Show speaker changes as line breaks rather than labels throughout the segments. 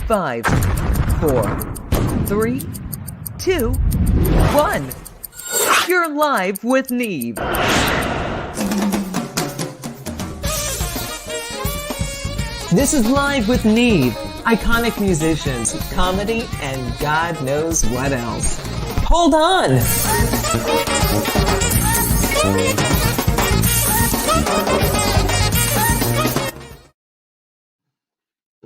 Five, 4, 3, 2, 1. You're live with Neve. This is Live with Neve. Iconic musicians, comedy, and God knows what else. Hold on.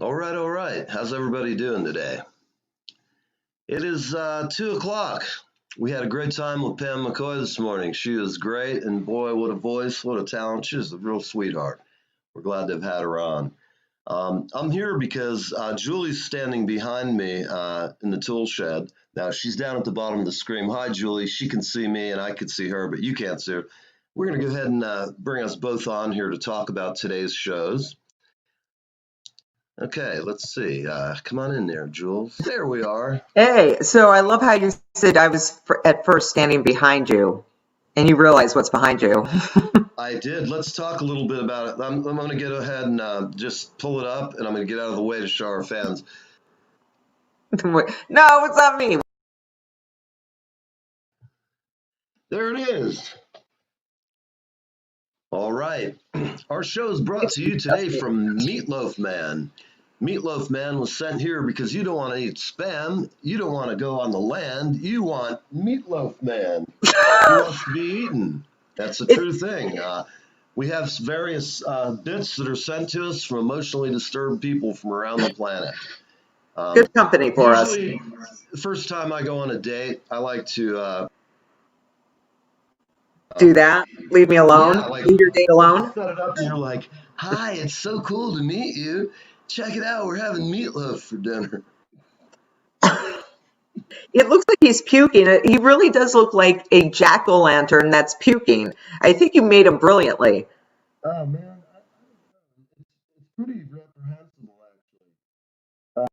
All right. How's everybody doing today? It is 2 o'clock. We had a great time with Pam McCoy this morning. She was great, and boy, what a voice, what a talent. She's a real sweetheart. We're glad to have had her on. I'm here because Julie's standing behind me in the tool shed. Now, she's down at the bottom of the screen. Hi, Julie. She can see me, and I can see her, but you can't see her. We're going to go ahead and bring us both on here to talk about today's shows. Okay, let's see. Come on in there, Jules. There we are.
Hey, so I love how you said I was at first standing behind you, and you realize what's behind you.
I did. Let's talk a little bit about it. I'm going to go ahead and just pull it up, and I'm going to get out of the way to show our fans.
No, it's not me.
There it is. All right. Our show is brought to you today from Meatloaf Man. Meatloaf Man was sent here because you don't want to eat Spam. You don't want to go on the land. You want Meatloaf Man. He wants to be eaten. That's a true thing. We have various bits that are sent to us from emotionally disturbed people from around the planet.
Good company for us.
The first time I go on a date, I like to
do that. Leave me alone.
Yeah, like,
leave your date alone.
Set it up and you're like, hi, it's so cool to meet you. Check it out. We're having meatloaf for dinner.
It looks like he's puking. He really does look like a jack-o'-lantern that's puking. I think you made him brilliantly.
Oh, man. It's pretty reprehensible, actually.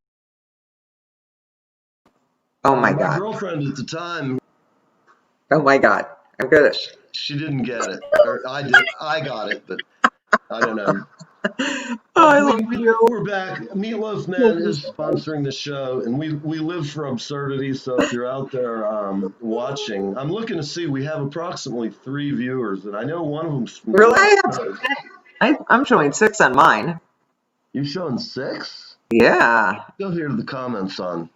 Oh, my God.
My girlfriend at the time.
Oh, my God. I'm good.
She didn't get it. Or I did. I got it, but I don't know.
Oh, I love you.
We're back. Meatloaf Man is sponsoring the show, and we live for absurdity. So if you're out there watching, I'm looking to see. We have approximately 3 viewers, and I know one of them's from
Really? I'm showing 6 on mine.
You showing 6?
Yeah.
Go here to the comments on.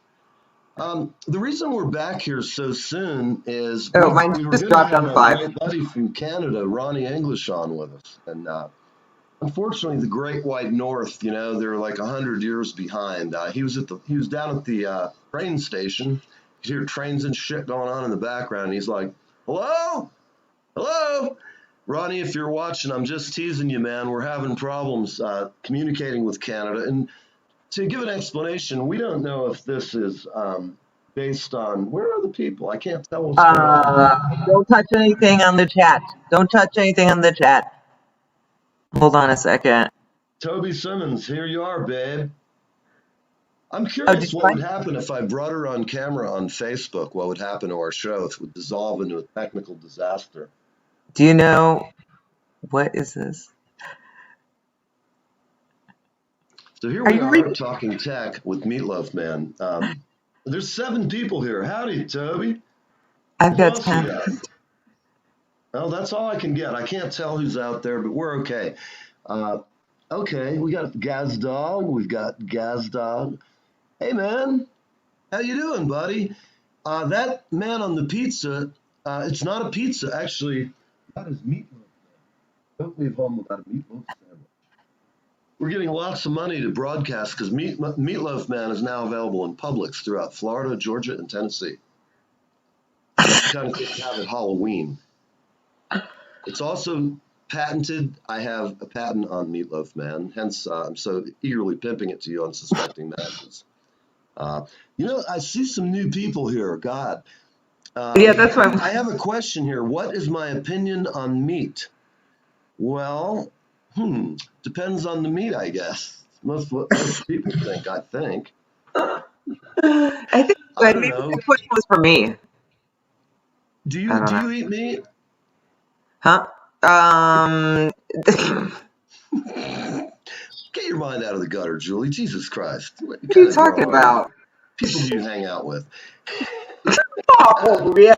The reason we're back here so soon is
mine just dropped on 5.
My buddy from Canada, Ronnie English, on with us, and unfortunately, the Great White North, they're like 100 years behind. He was down at the train station. You could hear trains and shit going on in the background. And he's like, "Hello, hello, Ronnie, if you're watching, I'm just teasing you, man. We're having problems communicating with Canada." And to give an explanation, we don't know if this is based on where are the people. I can't tell what's going on.
Don't touch anything on the chat. Don't touch anything on the chat. Hold on a second.
Toby Simmons, here you are, babe. I'm curious what would happen if I brought her on camera on Facebook. What would happen to our show if it would dissolve into a technical disaster?
Do you know what is this?
So here we are talking tech with Meatloaf Man. There's 7 people here. Howdy, Toby.
I've got 10.
Well, that's all I can get. I can't tell who's out there, but we're okay. Okay, we got Gazdog. We've got Gazdog. Hey, man. How you doing, buddy? That man on the pizza, it's not a pizza. Actually, that is meatloaf. Don't leave home without a meatloaf sandwich. We're getting lots of money to broadcast because Meatloaf Man is now available in Publix throughout Florida, Georgia, and Tennessee. That's the kind of thing we have at Halloween. It's also patented. I have a patent on Meatloaf Man, hence I'm so eagerly pimping it to you unsuspecting masses. I see some new people here. God.
Yeah, that's why.
I have a question here. What is my opinion on meat? Well, depends on the meat, I guess. Most what most people think, I think.
I think
I don't
maybe
know.
that question was for me.
Do
I
you
don't
do
know.
you eat meat?
Huh? Um,
Get your mind out of the gutter, Julie. Jesus Christ. What
What are
kind
you
of girl
talking
are you?
about?
People do you hang out with?
Oh, yeah.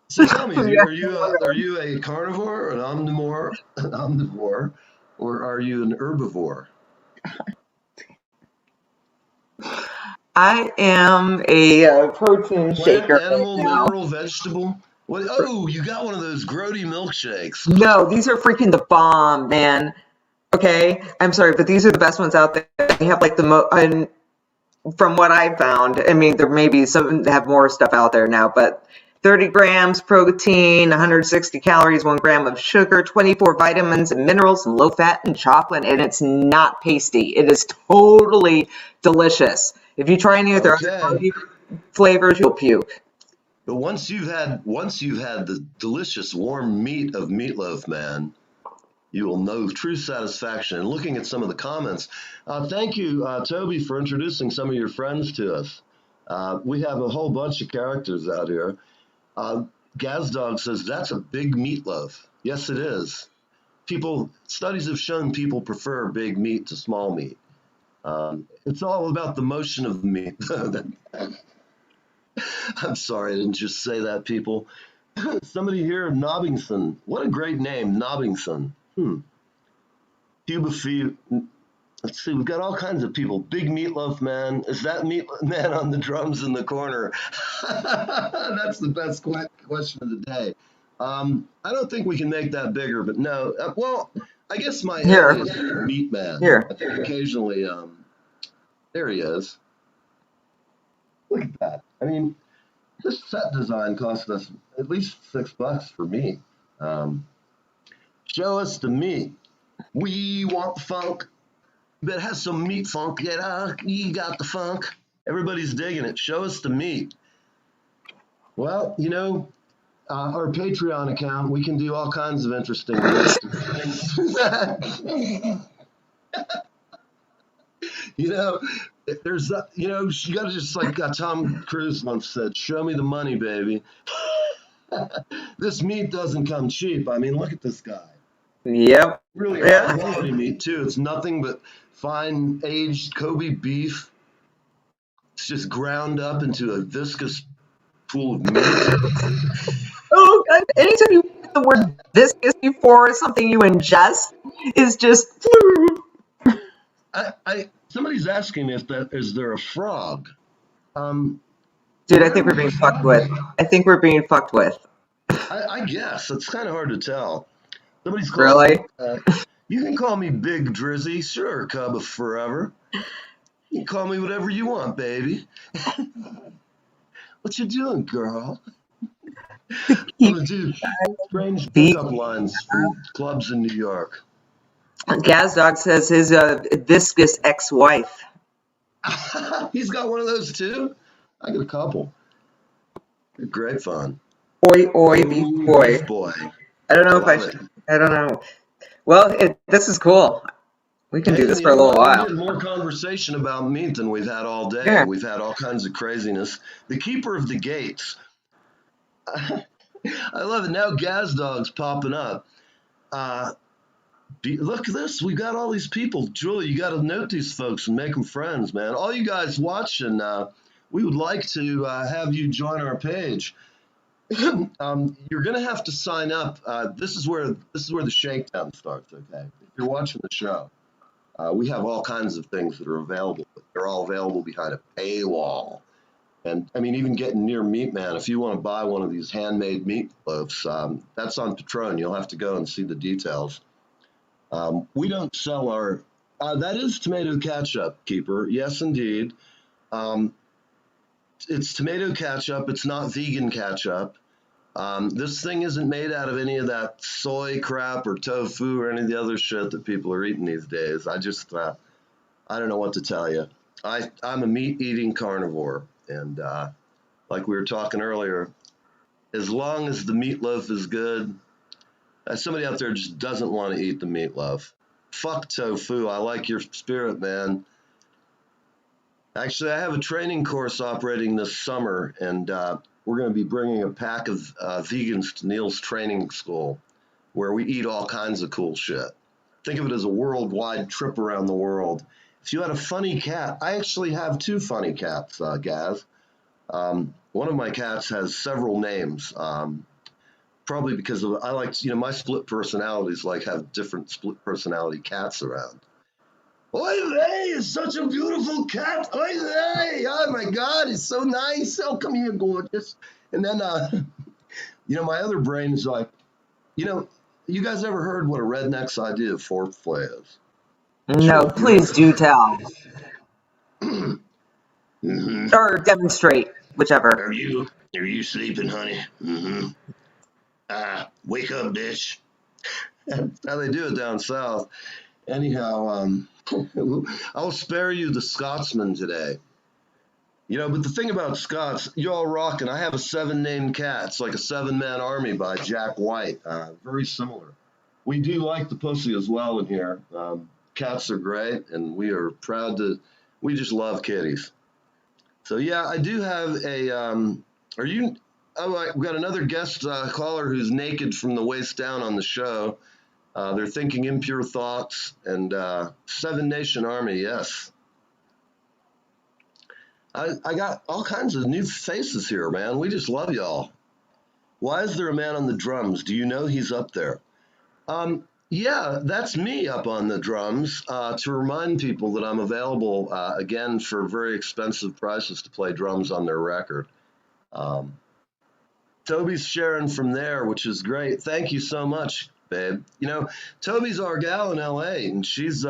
So tell me,
Yeah.
are you a carnivore, an omnivore, or are you an herbivore?
I am a protein
Plant,
shaker right
animal,
now.
mineral, vegetable? What? Oh, you got one of those grody milkshakes.
No, these are freaking the bomb, man. Okay, I'm sorry, but these are the best ones out there. They have like the and from what I found, I mean, there may be some that have more stuff out there now, but 30 grams protein, 160 calories, 1 gram of sugar, 24 vitamins and minerals, and low fat and chocolate, and it's not pasty. It is totally delicious. If you try any of their other
Okay.
flavors, you'll puke.
But once you've had the delicious warm meat of Meatloaf Man, you will know true satisfaction. And looking at some of the comments, thank you, Toby, for introducing some of your friends to us. We have a whole bunch of characters out here. Uh, Gazdog says that's a big meatloaf. Yes, it is. Studies have shown people prefer big meat to small meat. It's all about the motion of the meat. I'm sorry, I didn't just say that, people. Somebody here, Nobbingson. What a great name, Nobbingson. Cuba Fee. Let's see, we've got all kinds of people. Big Meatloaf Man. Is that Meatloaf Man on the drums in the corner? That's the best question of the day. I don't think we can make that bigger, but no. Well, I guess my
Here,
alias is Meat Man.
here.
I think occasionally, there he is. Look at that. I mean, this set design cost us at least $6 for me. Show us the meat. We want the funk. You better have some meat funk. You got the funk. Everybody's digging it. Show us the meat. Well, our Patreon account, we can do all kinds of interesting things. There's, you got to just like Tom Cruise once said, show me the money, baby. This meat doesn't come cheap. I mean, look at this guy.
Yep.
Really high
Yeah.
quality meat too. It's nothing but fine aged Kobe beef. It's just ground up into a viscous pool of meat.
Oh, God. Anytime you put the word viscous before something you ingest is just.
Somebody's asking me is there a frog?
Dude, I think we're being fucked with. I think we're being fucked with.
I guess it's kind of hard to tell. Somebody's calling.
Really?
You can call me Big Drizzy, sure, Cub of Forever. You can call me whatever you want, baby. What you doing, girl? I'm gonna do strange pickup lines for clubs in New York.
Gazdog says his viscous ex-wife.
He's got one of those too. I got a couple. They're great fun.
Oi, oi, beef boy.
Beef boy.
I don't know if I
Love it.
should. I don't know. Well, this is cool. We can do
Hey,
this
you
for a
know
little
what? We're
while.
getting more conversation about meat than we've had all day.
Yeah.
We've had all kinds of craziness. The keeper of the gates. I love it. Now Gazdog's popping up. Look at this. We've got all these people. Julie, you got to note these folks and make them friends, man. All you guys watching, we would like to have you join our page. You're going to have to sign up. This is where the shakedown starts, okay? If you're watching the show, we have all kinds of things that are available, but they're all available behind a paywall. And I mean, even getting near Meat Man, if you want to buy one of these handmade meat loaves, that's on Patron. You'll have to go and see the details. We don't sell our, that is tomato ketchup, Keeper. Yes, indeed. Um, it's tomato ketchup. It's not vegan ketchup. This thing isn't made out of any of that soy crap or tofu or any of the other shit that people are eating these days. I don't know what to tell you. I'm a meat eating carnivore. And like we were talking earlier, as long as the meatloaf is good, somebody out there just doesn't want to eat the meatloaf. Fuck tofu. I like your spirit, man. Actually, I have a training course operating this summer, and we're going to be bringing a pack of vegans to Neil's training school, where we eat all kinds of cool shit. Think of it as a worldwide trip around the world. If you had a funny cat, I actually have two funny cats, Gaz. One of my cats has several names, probably because of, I like, my split personalities, like have different split personality cats around. Oy vey is such a beautiful cat. Oy vey. Oh my God, it's so nice. Oh, come here, gorgeous. And then, my other brain is like, you guys ever heard what a redneck's idea of foreplay is?
No,
Sure,
please do tell.
Mm-hmm.
Or demonstrate, whichever.
Are you sleeping, honey? Mm-hmm. Wake up, bitch. That's how they do it down south. Anyhow, I'll spare you the Scotsman today. But the thing about Scots, you all rockin'. I have a 7-named cat. It's like a 7-man army by Jack White. Very similar. We do like the pussy as well in here. Cats are great, and we are proud to. We just love kitties. So yeah, I do have a. Are you? Oh, we got another guest caller who's naked from the waist down on the show. They're thinking impure thoughts and 7 Nation Army. Yes. I got all kinds of new faces here, man. We just love y'all. Why is there a man on the drums? Do you know he's up there? Yeah, that's me up on the drums to remind people that I'm available again for very expensive prices to play drums on their record. Toby's sharing from there, which is great. Thank you so much, babe. Toby's our gal in LA, and she's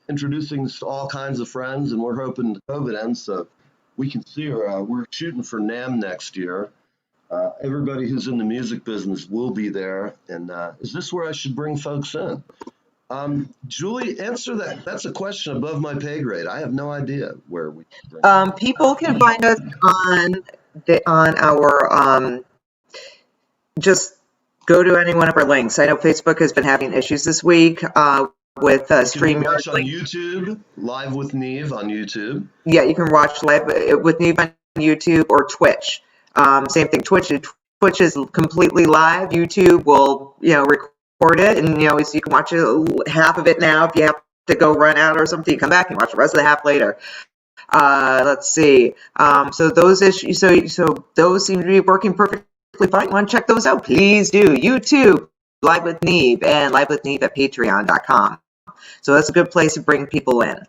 introducing us to all kinds of friends, and we're hoping the COVID ends so we can see her. We're shooting for NAMM next year. Everybody who's in the music business will be there. And is this where I should bring folks in? Julie, answer that. That's a question above my pay grade. I have no idea where we should bring.
People can find us on our just go to any one of our links. I know Facebook has been having issues this week with
Can you watch
StreamYard.
on YouTube, Live with Neve on YouTube?
Yeah, you can watch Live with Neve on YouTube or Twitch. Same thing. Twitch is completely live. YouTube will record it, and so you can watch it, half of it now. If you have to go run out or something, you come back and watch the rest of the half later. Let's see. So those issues. So those seem to be working perfectly fine. Want to check those out? Please do. YouTube, Live with Neve, and Live with Neve at Patreon.com. So that's a good place to bring people in.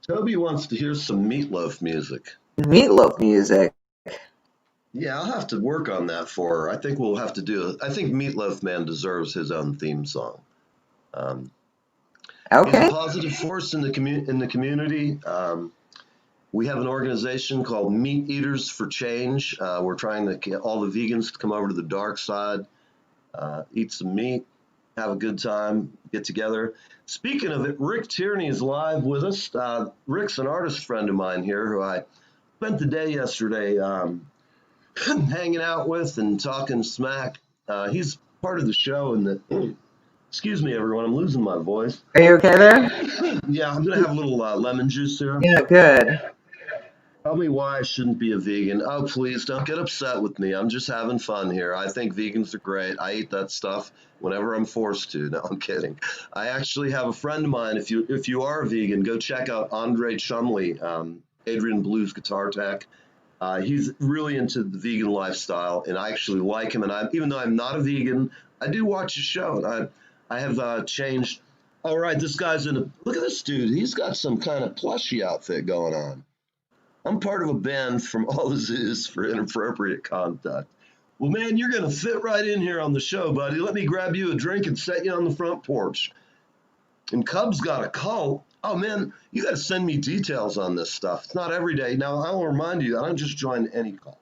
Toby wants to hear some Meatloaf music.
Meatloaf music.
Yeah, I'll have to work on that for her. I think we'll have to do. I think Meatloaf Man deserves his own theme song.
Okay.
He's a positive force in the community. We have an organization called Meat Eaters for Change. We're trying to get all the vegans to come over to the dark side, eat some meat, have a good time, get together. Speaking of it, Rick Tierney is live with us. Rick's an artist friend of mine here who I spent the day yesterday hanging out with and talking smack. He's part of the show and the. Excuse me, everyone. I'm losing my voice.
Are you okay there?
Yeah, I'm gonna have a little lemon juice here.
Yeah, good.
Tell me why I shouldn't be a vegan. Oh, please don't get upset with me. I'm just having fun here. I think vegans are great. I eat that stuff whenever I'm forced to. No, I'm kidding. I actually have a friend of mine. If you are a vegan, go check out Andre Chumley, Adrian Blues Guitar Tech. He's really into the vegan lifestyle, and I actually like him. And even though I'm not a vegan, I do watch his show, and I have changed. All right, this guy's in a. Look at this dude. He's got some kind of plushy outfit going on. I'm part of a band from all the zoos for inappropriate conduct. Well, man, you're going to fit right in here on the show, buddy. Let me grab you a drink and set you on the front porch. And Cub's got a cult. Oh, man, you got to send me details on this stuff. It's not every day. Now, I'll remind you, I don't just join any cult.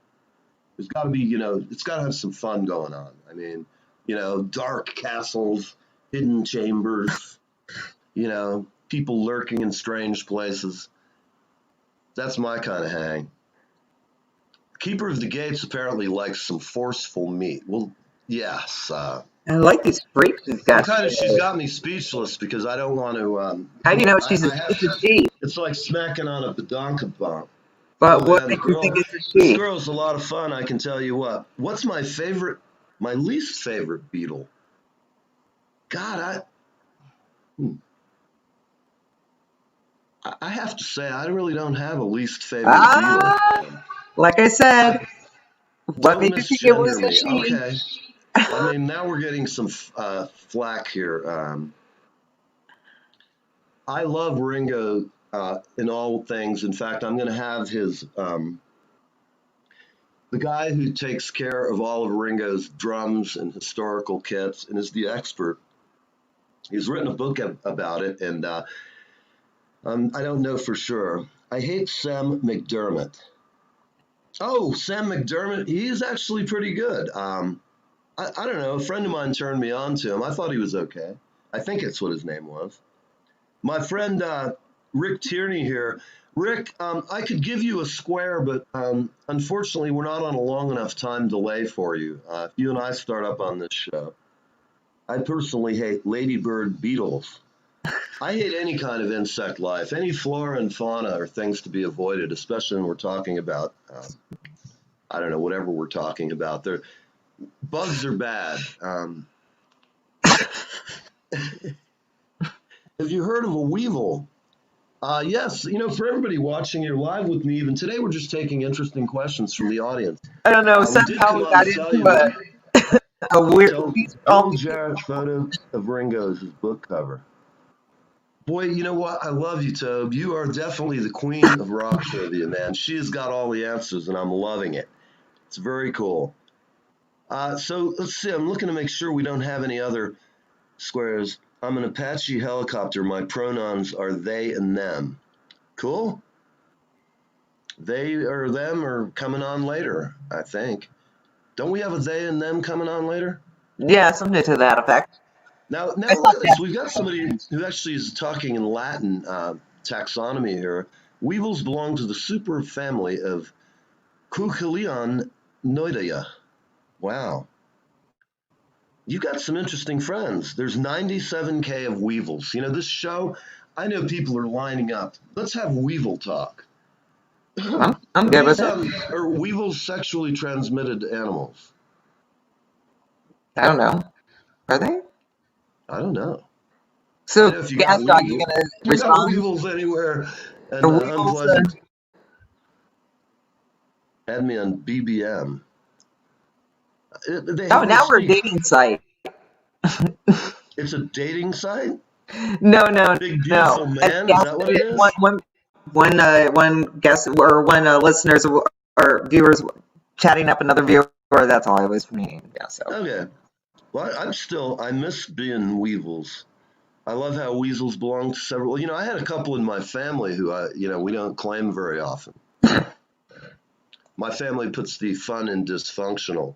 There's got to be, it's got to have some fun going on. I mean, dark castles, hidden chambers, people lurking in strange places. That's my kind of hang. Keeper of the Gates apparently likes some forceful meat. Well, yes.
I like these freaks he's got.
She's got me speechless because I don't want to.
How do you know she's a she?
It's like smacking on a badonka bomb.
But what makes you think it's a she?
This girl's a lot of fun, I can tell you what. What's my least favorite Beatle? God, I have to say, I really don't have a least favorite Beatle.
Like I said, what made you think it was a she?
Okay. I mean, now we're getting some flack here. I love Ringo in all things. In fact, I'm going to have his, the guy who takes care of all of Ringo's drums and historical kits and is the expert. He's written a book about it, and I don't know for sure. I hate Sam McDermott. Oh, Sam McDermott, he's actually pretty good. I don't know, a friend of mine turned me on to him. I thought he was okay. I think it's what his name was. My friend Rick Tierney here. Rick, I could give you a square, but unfortunately we're not on a long enough time delay for you. If you and I start up on this show. I personally hate ladybird beetles. I hate any kind of insect life. Any flora and fauna are things to be avoided, especially when we're talking about, I don't know, whatever we're talking about. Bugs are bad. Have you heard of a weevil? Yes, for everybody watching here live with me, even today, we're just taking interesting questions from the audience.
I don't know, somehow we got into a weird...
Jarrett's photo of Ringo's book cover. Boy, you know what? I love you, Tobe. You are definitely the queen of rock trivia, man. She has got all the answers, and I'm loving it. It's very cool. So let's see. I'm looking to make sure we don't have any other squares. I'm an Apache helicopter. My pronouns are they and them. Cool? They or them are coming on later, I think. Don't we have a they and them coming on later?
Yeah, something to that effect.
Now look at this. We've got somebody who actually is talking in Latin taxonomy here. Weevils belong to the superfamily of Cuculaeonidae. Wow. You got some interesting friends. There's 97K of weevils. This show, I know people are lining up. Let's have weevil talk.
I'm good with that.
Are weevils sexually transmitted animals?
I don't know. Are they?
I don't know.
So, Gas Dog, you gonna respond?
Weevils anywhere and
weevils,
unpleasant. Add me on BBM.
Now we're a dating site.
It's a dating site?
No.
Big beautiful man? Is that what it is?
One guest or one listeners or viewers chatting up another viewer. That's all I was meaning. Yeah. So.
Okay. Well, I miss being weevils. I love how weasels belong to several. I had a couple in my family who we don't claim very often. My family puts the fun in dysfunctional.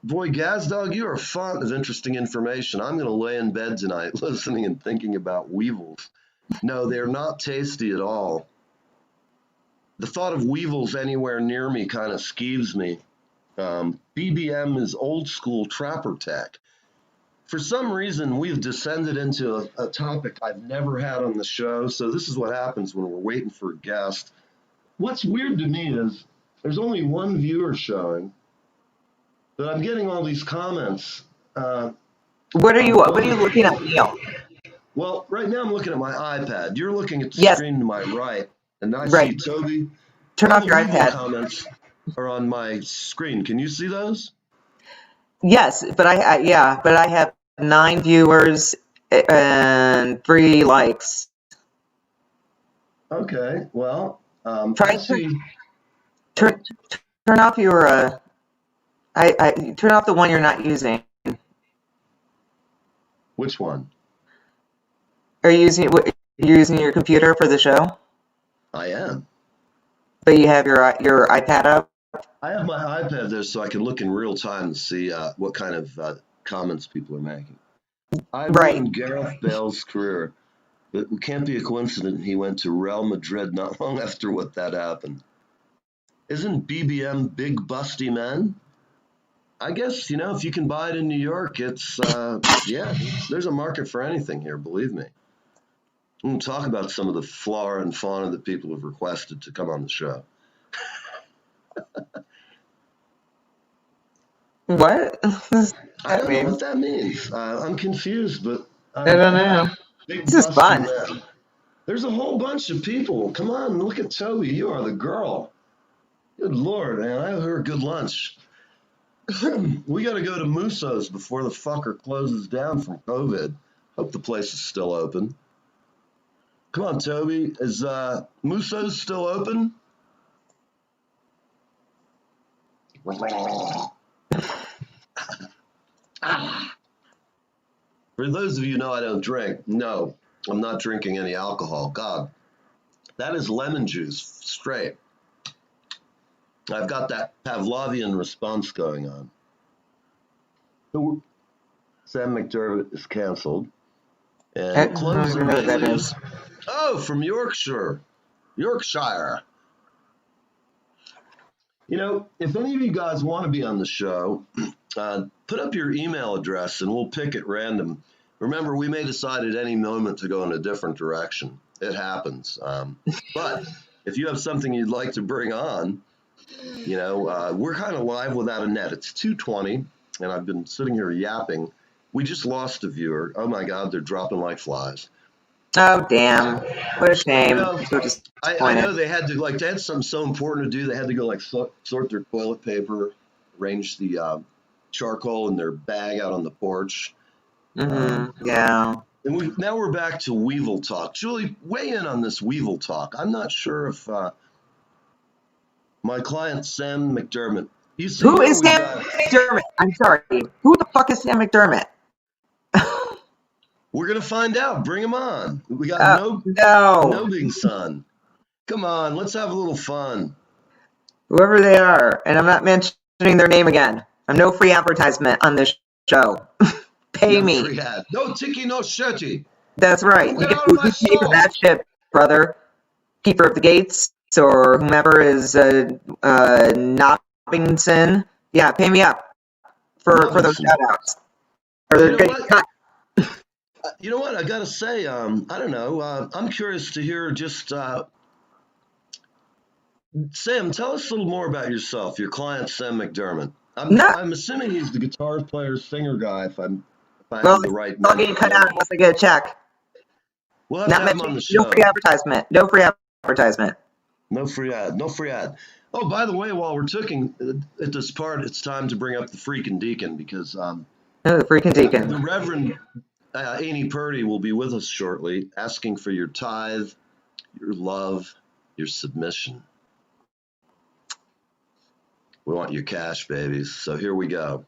Boy, Gazdog, you are a font of interesting information. I'm going to lay in bed tonight listening and thinking about weevils. No, they're not tasty at all. The thought of weevils anywhere near me kind of skeeves me. BBM is old school trapper tech. For some reason, we've descended into a topic I've never had on the show, so this is what happens when we're waiting for a guest. What's weird to me is there's only one viewer showing, but I'm getting all these comments.
What are you looking at, Neil?
Well, right now I'm looking at my iPad. You're looking at the screen to my right, and I see Toby.
Turn off your iPad.
Comments are on my screen. Can you see those?
Yes, but I have 9 viewers and 3 likes.
Okay, well,
try to turn off your I turn off the one you're not using.
Which one?
Are you using you're using your computer for the show?
I am.
But you have your iPad up?
I have my iPad there so I can look in real time to see what kind of comments people are making. I
Right.
ruined Gareth Bale's career. It can't be a coincidence he went to Real Madrid not long after what that happened. Isn't BBM Big Busty Man? I guess, if you can buy it in New York, it's, there's a market for anything here, believe me. We'll talk about some of the flora and fauna that people have requested to come on the show.
What?
I don't know what that means. I'm confused, but
I don't know.
Big
This is
Busty
fun.
Man. There's a whole bunch of people. Come on, look at Toby. You are the girl. Good Lord, man. I owe her a good lunch. We got to go to Musso's before the fucker closes down from COVID. Hope the place is still open. Come on, Toby. Is Musso's still open? For those of you who know I don't drink, no, I'm not drinking any alcohol. God, that is lemon juice straight. I've got that Pavlovian response going on. Sam McDermott is canceled. And closing
that is.
Oh, from Yorkshire. If any of you guys want to be on the show, put up your email address and we'll pick at random. Remember, we may decide at any moment to go in a different direction. It happens. But if you have something you'd like to bring on, we're kind of live without a net. It's 2:20, and I've been sitting here yapping. We just lost a viewer. Oh, my God, they're dropping like flies.
Oh, damn. What a shame.
I know they had something so important to do. They had to go sort their toilet paper, arrange the charcoal in their bag out on the porch.
Yeah.
And now we're back to Weevil talk. Julie, weigh in on this Weevil talk. I'm not sure if my client Sam McDermott.
Who is Sam McDermott? I'm sorry. Who the fuck is Sam McDermott?
We're going to find out. Bring him on. We got no being son. Come on, let's have a little fun.
Whoever they are, and I'm not mentioning their name again. I'm no free advertisement on this show. Pay me.
Free ad. No ticky, no shirty.
That's right. You get pay for that shit, brother. Keeper of the Gates or whomever is Nobbington. Yeah, pay me up for those shout outs. Or they're getting cut.
You know what? I got to say, I don't know. I'm curious to hear just, Sam, tell us a little more about yourself, your client, Sam McDermott. I'm assuming he's the guitar player, singer guy, if I have the right name.
I'll get cut out unless I get a check.
We'll have to have him on the show.
No free advertisement. No free advertisement.
No free ad. Oh, by the way, while we're talking at this part, it's time to bring up the freaking deacon because
the freaking deacon.
The Reverend Annie Purdy will be with us shortly, asking for your tithe, your love, your submission. We want your cash, babies. So here we go.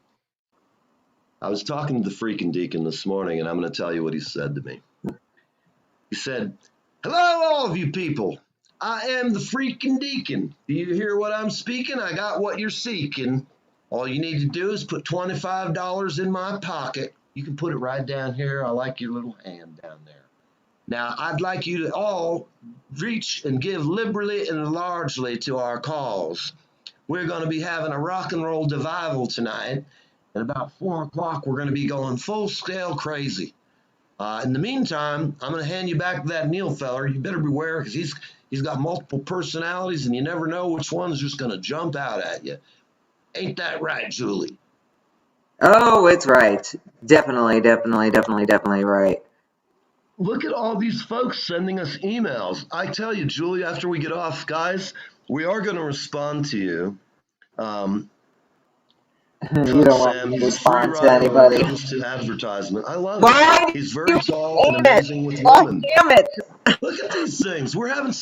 I was talking to the freaking deacon this morning, and I'm going to tell you what he said to me. He said, "Hello, all of you people. I am the freaking deacon. Do you hear what I'm speaking? I got what you're seeking. All you need to do is put $25 in my pocket. You can put it right down here. I like your little hand down there. Now, I'd like you to all reach and give liberally and largely to our cause. We're going to be having a rock and roll revival tonight. At about 4 o'clock, we're going to be going full-scale crazy. In the meantime, I'm going to hand you back to that Neil feller. You better beware because he's got multiple personalities, and you never know which one's just going to jump out at you. Ain't that right, Julie?"
Oh, it's right. Definitely right.
Look at all these folks sending us emails. I tell you, Julie, after we get off, guys, we are going to respond to you.
You don't want me to respond to anybody.
When it comes to advertisement. I love
Why?
it. He's very tall and amazing with women.
Damn it.
Look at these things. We're having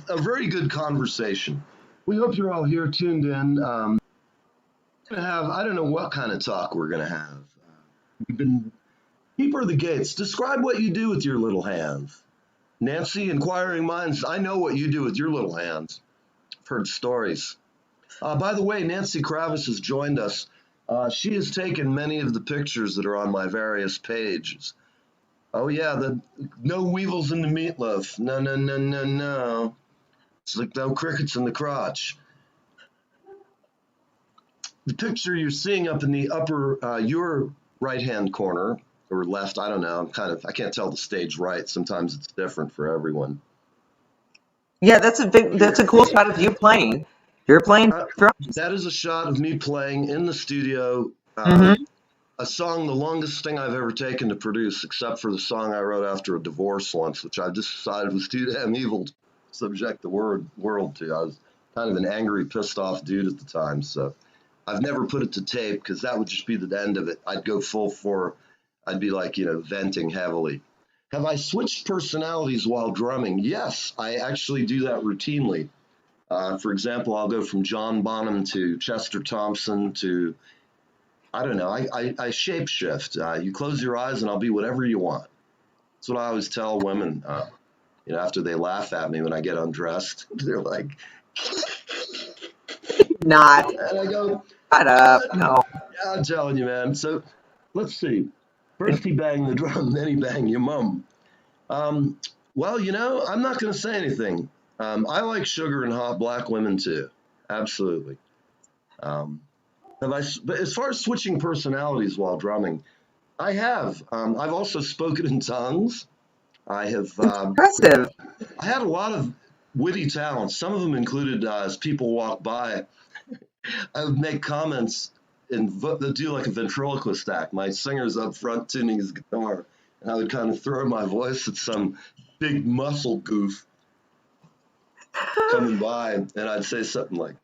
a very good conversation. We hope you're all here tuned in. have, I don't know what kind of talk we're going to have. We've been, Keeper of the Gates, describe what you do with your little hands. Nancy, inquiring minds, I know what you do with your little hands. I've heard stories. By the way, Nancy Kravis has joined us. She has taken many of the pictures that are on my various pages. Oh yeah, the no weevils in the meatloaf. No, no, no, no, no. It's like no crickets in the crotch. The picture you're seeing up in the upper, your right-hand corner, or left, I don't know, I can't tell the stage right. Sometimes it's different for everyone.
Yeah, that's a cool shot of you playing. You're playing drums.
That is a shot of me playing in the studio, a song, the longest thing I've ever taken to produce, except for the song I wrote after a divorce once, which I just decided was too damn evil to subject the world to. I was kind of an angry, pissed off dude at the time, so I've never put it to tape because that would just be the end of it. I'd go I'd be like, venting heavily. Have I switched personalities while drumming? Yes, I actually do that routinely. For example, I'll go from John Bonham to Chester Thompson to, I don't know, I shapeshift. You close your eyes and I'll be whatever you want. That's what I always tell women, after they laugh at me when I get undressed. They're like,
Not.
and I go,
Shut up. No.
I'm telling you, man. So let's see. First he banged the drum, then he banged your mum. Well, I'm not going to say anything. I like sugar and hot black women too. Absolutely. But as far as switching personalities while drumming, I have. I've also spoken in tongues. I have.
Impressive.
I had a lot of witty talents. Some of them included as people walk by, I would make comments and do like a ventriloquist act. My singer's up front tuning his guitar, and I would kind of throw my voice at some big muscle goof coming by, and I'd say something like,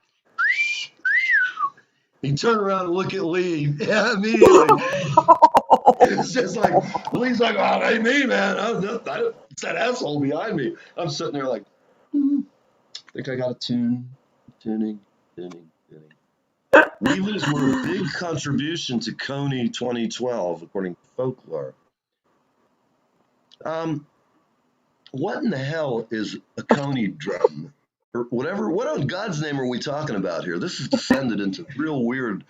he'd turn around and look at Lee. Yeah, immediately. It's just like, Lee's like, oh, it ain't me, man. It's that asshole behind me. I'm sitting there like, I think I got a tuning. Weevils were a big contribution to Coney 2012, according to folklore. What in the hell is a Coney drum? Or whatever, what on God's name are we talking about here? This has descended into real weird.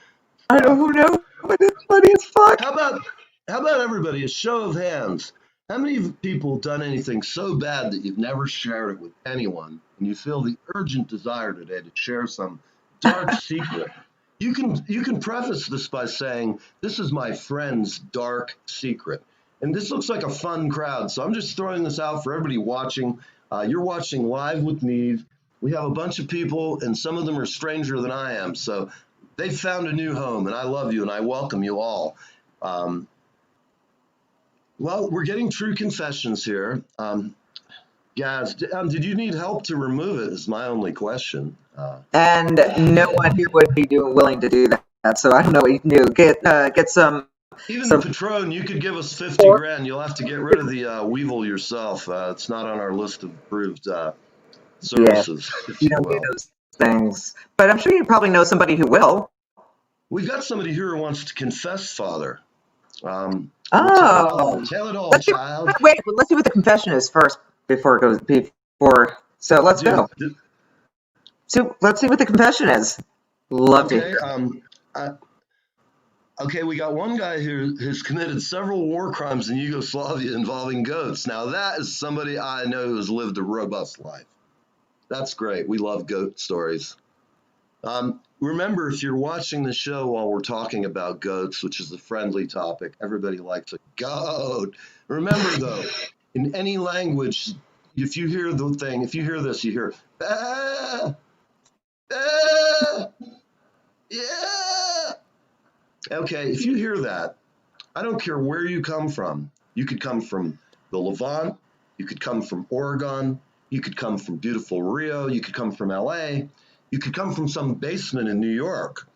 I don't know, but it's funny as fuck.
How about everybody, a show of hands? How many people have done anything so bad that you've never shared it with anyone, and you feel the urgent desire today to share some dark secret? You can preface this by saying, this is my friend's dark secret. And this looks like a fun crowd, so I'm just throwing this out for everybody watching. You're watching Live with Neve. We have a bunch of people, and some of them are stranger than I am, so they've found a new home, and I love you, and I welcome you all. Well, we're getting true confessions here. Gaz, did you need help to remove it is my only question.
And no one here would be willing to do that, so I don't know what you can do. Get some...
Even the Patron, you could give us 50 grand. You'll have to get rid of the Weevil yourself. It's not on our list of approved services.
Yeah, you don't do those things. But I'm sure you probably know somebody who will.
We've got somebody here who wants to confess, Father.
Oh.
Tell it all, child.
Wait, let's see what the confession is first before it goes. So let's go. So let's see what the confession is. Love to.
Okay, we got one guy who has committed several war crimes in Yugoslavia involving goats. Now that is somebody I know who has lived a robust life. That's great. We love goat stories. Remember, if you're watching the show while we're talking about goats, which is a friendly topic, everybody likes a goat. Remember, though, in any language, if you hear this, you hear, ah, ah, yeah. Okay, if you hear that, I don't care where you come from. You could come from the Levant, you could come from Oregon, you could come from beautiful Rio, you could come from LA, you could come from some basement in New York,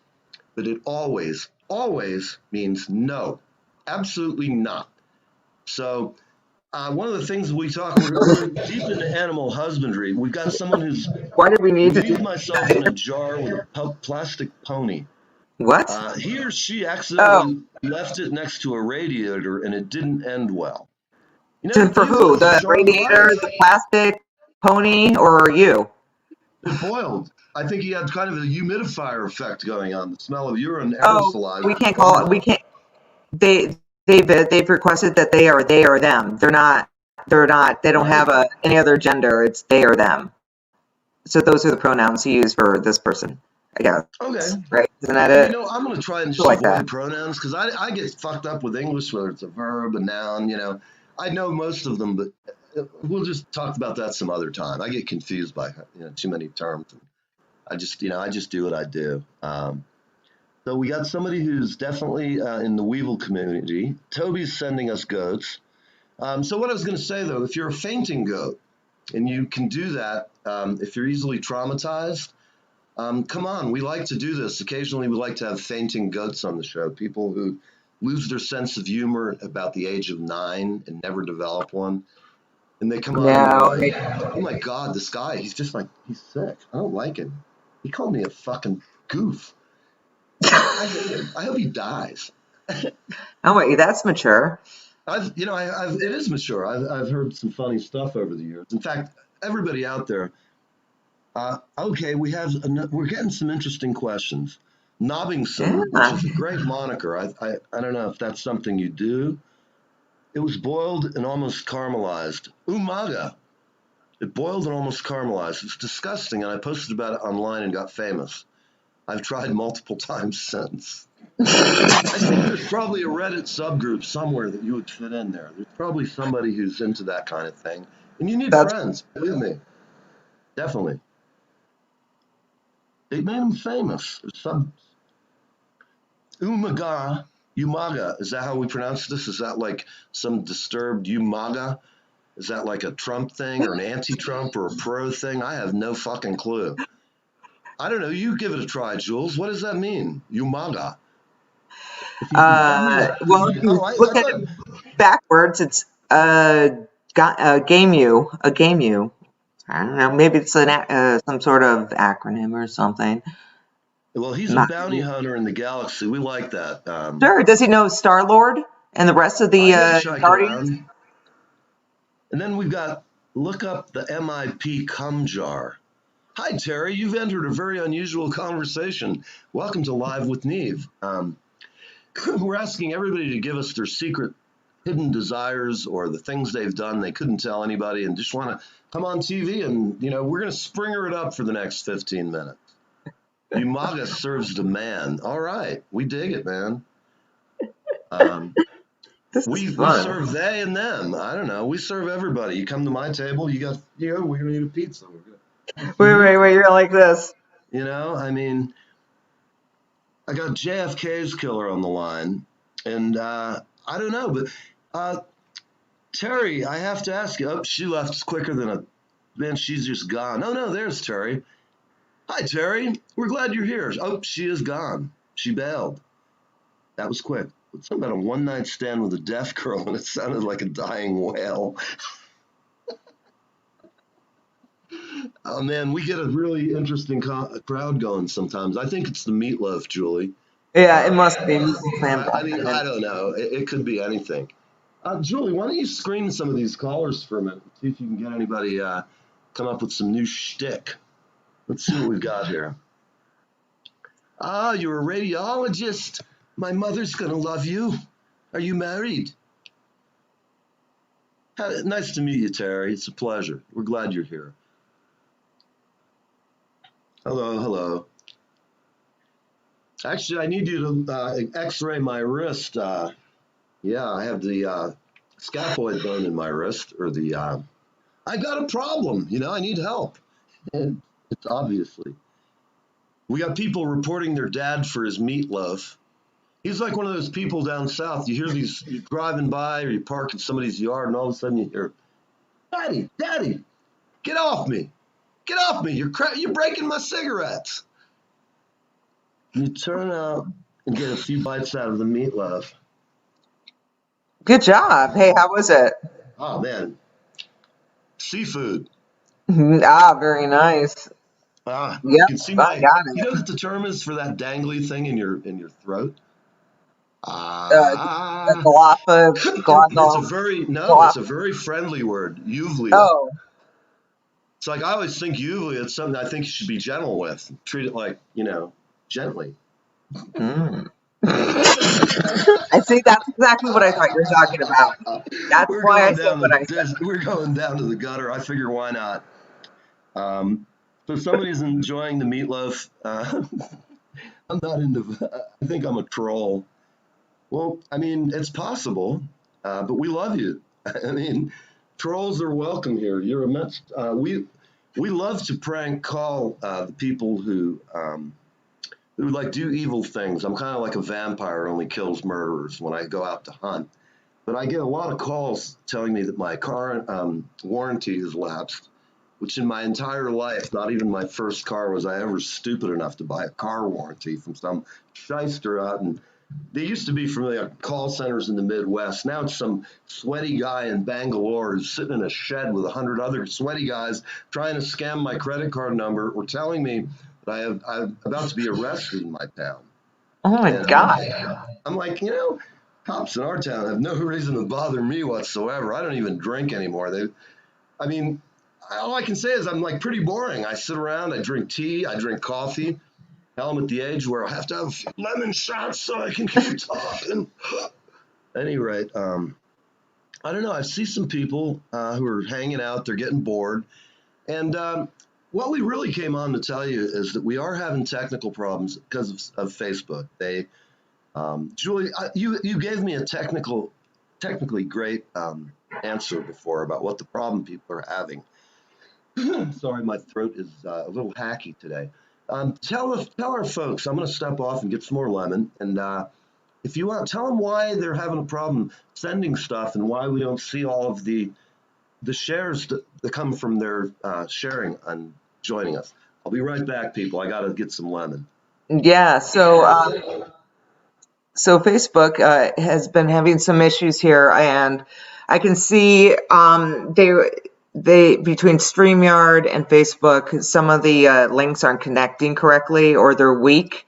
but it always, always means no, absolutely not. So one of the things we're deep into animal husbandry. We've got someone who's
Why did we need to
leave myself in a jar with a plastic pony.
What?
He or she
Oh,
accidentally left it next to a radiator and it didn't end well. You know,
for
you
who?
left
The
Sean
radiator,
Price.
the plastic pony, or you?
It boiled. I think he had kind of a humidifier effect going on. The smell of urine
Oh,
aerosolized
we can't
and
call it.
ended
We
up.
can't. They've requested that they or them. They're not. They're not. They don't have
Right.
any other gender. It's they or them. So those are the pronouns he used for this person. I guess.
Okay.
Right? Isn't that
Well,
it?
I'm going to try and just
Like that.
avoid pronouns because I get fucked up with English, whether it's a verb, a noun. I know most of them, but we'll just talk about that some other time. I get confused by too many terms. I just do what I do. So we got somebody who's definitely in the Weevil community. Toby's sending us goats. So what I was going to say though, if you're a fainting goat and you can do that, if you're easily traumatized, come on, we like to do this. Occasionally, we like to have fainting goats on the show. People who lose their sense of humor about the age of 9 and never develop one. And they come on and they're
No.
like, oh my God, this guy, he's just like, he's sick. I don't like him. He called me a fucking goof. I hate him. I hope he dies.
Oh wait, that's mature.
It is mature. I've heard some funny stuff over the years. In fact, everybody out there, okay, we're getting some interesting questions. Nobbingson, which
Yeah.
is a great moniker. I don't know if that's something you do. It was boiled and almost caramelized. Umaga. It boiled and almost caramelized. It's disgusting, and I posted about it online and got famous. I've tried multiple times since. I think there's probably a Reddit subgroup somewhere that you would fit in there. There's probably somebody who's into that kind of thing. And you need
That's
friends, believe me. Definitely. They made him famous. Umaga. Is that how we pronounce this? Is that like some disturbed Umaga? Is that like a Trump thing or an anti-Trump or a pro thing? I have no fucking clue. I don't know. You give it a try, Jules. What does that mean? Umaga. If you can tell me that.
well, if you
Oh,
look
I
at
thought.
it backwards, it's a game you. I don't know. Maybe it's some sort of acronym or something.
Well, he's a
Not
bounty hunter in the galaxy. We like that.
sure. Does he know Star Lord and the rest of
I
the
hitchhike
Guardians?
around. And then we've got look up the MIP cum jar. Hi, Terry. You've entered a very unusual conversation. Welcome to Live with Neve. We're asking everybody to give us their secret hidden desires or the things they've done they couldn't tell anybody and just want to come on TV and, we're going to springer it up for the next 15 minutes. Umaga serves the man. All right. We dig it, man.
This is
We
fun.
serve they and them. I don't know. We serve everybody. You come to my table, we're going to eat a pizza. We're
Wait. You're like this.
I mean, I got JFK's killer on the line, and I don't know, but Terry, I have to ask you. Oh, she left quicker than a man. She's just gone. Oh no, there's Terry. Hi, Terry. We're glad you're here. Oh, she is gone. She bailed. That was quick. It's something about a one-night stand with a deaf girl, and it sounded like a dying whale. Oh man, we get a really interesting crowd going sometimes. I think it's the meatloaf, Julie.
Yeah, it
Uh,
must be. Slam
I mean, I
dunk.
don't know. It could be anything. Julie, why don't you screen some of these callers for a minute? See if you can get anybody come up with some new shtick. Let's see what we've got here. Ah, you're a radiologist. My mother's gonna love you. Are you married? Nice to meet you, Terry. It's a pleasure. We're glad you're here. Hello, hello. Actually, I need you to X-ray my wrist. Yeah, I have the scaphoid bone in my wrist, or the. I got a problem. I need help. And it's obviously. We got people reporting their dad for his meatloaf. He's like one of those people down south. You hear these, you're driving by or you park in somebody's yard, and all of a sudden you hear, Daddy, Daddy, get off me. Get off me. You're breaking my cigarettes. You turn out and get a few bites out of the meatloaf.
Good job. Hey, how was it?
Oh, man. Seafood.
Ah, very nice.
You
Yep,
can see
I
my.
got
You know
it.
what the term is for that dangly thing in your throat?
A
Ah. It's a very no.
glop.
It's a very friendly word. Uvula.
Oh.
It's like I always think uvula. It's something I think you should be gentle with. Treat it like gently.
Mm. I see. That's exactly what I thought you were talking about. That's
We're
why I
going
said
down
what
the
I said.
we're going down to the gutter. I figure why not. So somebody's enjoying the meatloaf. I'm not into. I think I'm a troll. Well, I mean, it's possible, but we love you. I mean, trolls are welcome here. You're immense. We love to prank call the people who like do evil things. I'm kind of like a vampire, only kills murderers when I go out to hunt. But I get a lot of calls telling me that my car warranty has lapsed, which in my entire life, not even my first car, was I ever stupid enough to buy a car warranty from some shyster out. And they used to be from the call centers in the Midwest. Now it's some sweaty guy in Bangalore who's sitting in a shed with 100 other sweaty guys trying to scam my credit card number or telling me that I'm about to be arrested in my town.
Oh my
And
God.
I'm like, cops in our town have no reason to bother me whatsoever. I don't even drink anymore. I mean, all I can say is I'm like pretty boring. I sit around, I drink tea, I drink coffee. Now I'm at the age where I have to have lemon shots so I can keep talking. At any rate, I don't know. I see some people who are hanging out. They're getting bored. And what we really came on to tell you is that we are having technical problems because of Facebook. Julie, you gave me a technically great answer before about what the problem people are having. Sorry, my throat is a little hacky today. Tell our folks. I'm going to step off and get some more lemon, and if you want, tell them why they're having a problem sending stuff and why we don't see all of the shares that come from their sharing and joining us. I'll be right back, people. I got to get some lemon.
Yeah. So Facebook has been having some issues here, and I can see they between StreamYard and Facebook, some of the links aren't connecting correctly or they're weak.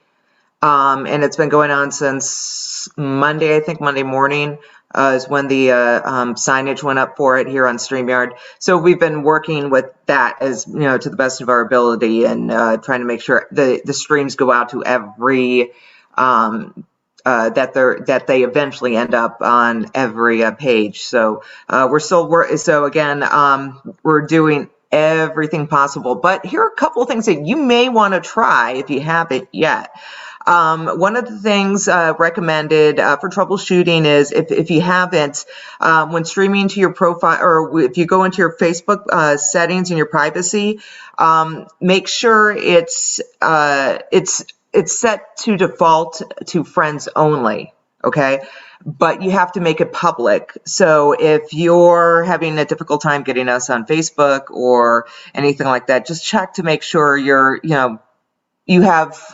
And it's been going on since Monday, I think Monday morning is when the signage went up for it here on StreamYard. So we've been working with that as to the best of our ability and trying to make sure the streams go out to every that they eventually end up on every page. So we're doing everything possible. But here are a couple of things that you may want to try if you haven't yet. One of the things recommended for troubleshooting is if you haven't, when streaming to your profile or if you go into your Facebook settings and your privacy, make sure it's set to default to friends only. Okay. But you have to make it public. So if you're having a difficult time getting us on Facebook or anything like that, just check to make sure you have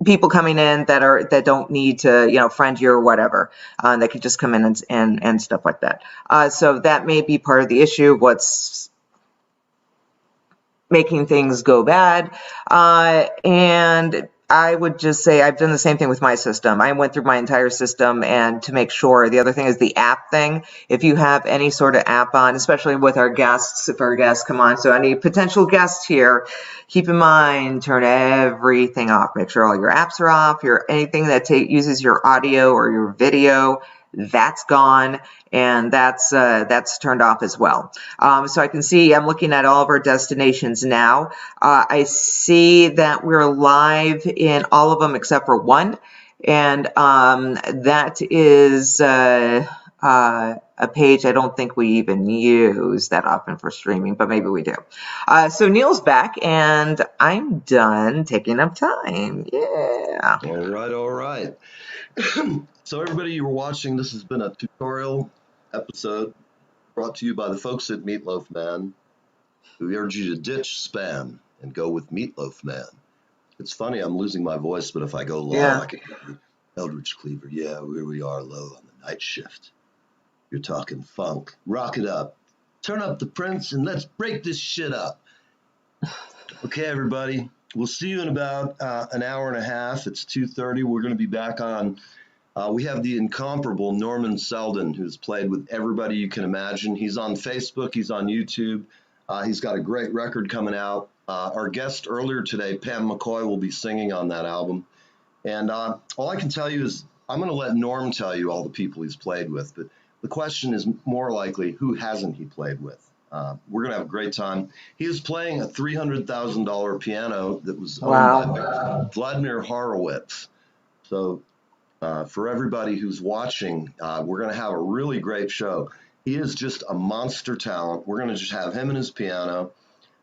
people coming in that don't need to friend you or whatever. They could just come in and stuff like that. So that may be part of the issue. What's making things go bad. And I would just say I've done the same thing with my system. I went through my entire system and to make sure. The other thing is the app thing. If you have any sort of app on, especially with our guests, if our guests come on, so any potential guests here, keep in mind, turn everything off. Make sure all your apps are off. Anything that uses your audio or your video, that's gone, and that's turned off as well. So I can see I'm looking at all of our destinations now. I see that we're live in all of them except for one, and that is a page I don't think we even use that often for streaming, but maybe we do. So Neil's back, and I'm done taking up time. Yeah.
All right. So everybody, you were watching. This has been a tutorial episode brought to you by the folks at Meatloaf Man, who urge you to ditch spam and go with Meatloaf Man. It's funny, I'm losing my voice, but if I go low,
Yeah.
I can hear Eldridge Cleaver. Yeah, here we are low on the night shift. You're talking funk. Rock it up. Turn up the Prince and let's break this shit up. Okay, everybody. We'll see you in about an hour and a half. It's 2:30. We're going to be back on. We have the incomparable Norman Selden, who's played with everybody you can imagine. He's on Facebook. He's on YouTube. He's got a great record coming out. Our guest earlier today, Pam McCoy, will be singing on that album. And all I can tell you is I'm going to let Norm tell you all the people he's played with. But the question is more likely, who hasn't he played with? We're going to have a great time. He is playing a $300,000 piano that was owned by Vladimir Horowitz. So for everybody who's watching, we're going to have a really great show. He is just a monster talent. We're going to just have him and his piano.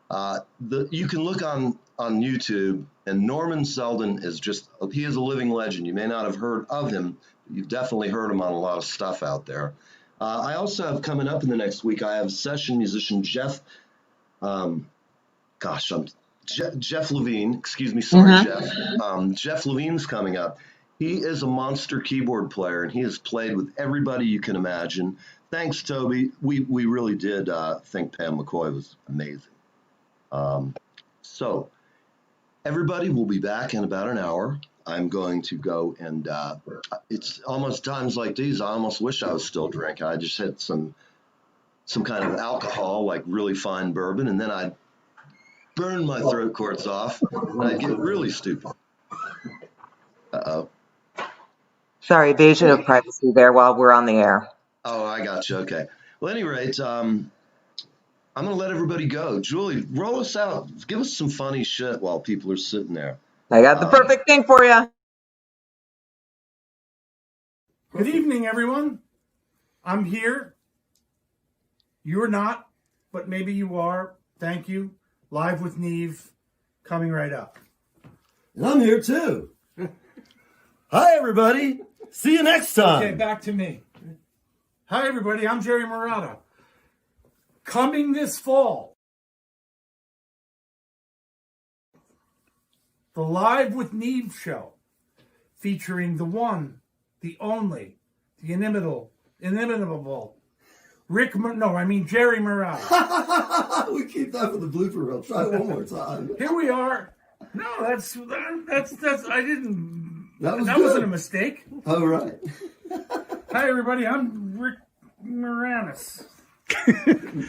You can look on YouTube, and Norman Selden he is a living legend. You may not have heard of him, but you've definitely heard him on a lot of stuff out there. I also have coming up in the next week, I have session musician Jeff Levine, excuse me, sorry, Jeff. Jeff Levine's coming up. He is a monster keyboard player, and he has played with everybody you can imagine. Thanks, Toby. We really did think Pam McCoy was amazing. So everybody will be back in about an hour. I'm going to go and it's almost times like these, I almost wish I was still drinking. I just had some kind of alcohol, like really fine bourbon, and then I'd burn my throat cords off, and I'd get really stupid. Uh-oh.
Sorry, invasion of privacy there while we're on the air.
Oh, I got you. Okay. Well, at any rate, I'm going to let everybody go. Julie, roll us out. Give us some funny shit while people are sitting there.
I got the perfect thing for you.
Good evening, everyone. I'm here. You're not, but maybe you are. Thank you. Live with Neve, coming right up.
And I'm here too. Hi, everybody. See you next time.
Okay, back to me. Hi, everybody. I'm Jerry Murata. Coming this fall, the Live with Neve show, featuring the one, the only, the inimitable, Jerry Murata.
We keep that for the blooper reel. Try it one more time.
Here we are. No, that's I didn't.
That
wasn't a mistake.
Oh, right.
Hi, everybody. I'm Rick Moranis.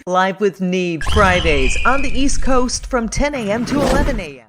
Live with Neve, Fridays on the East Coast from 10 a.m. to 11 a.m.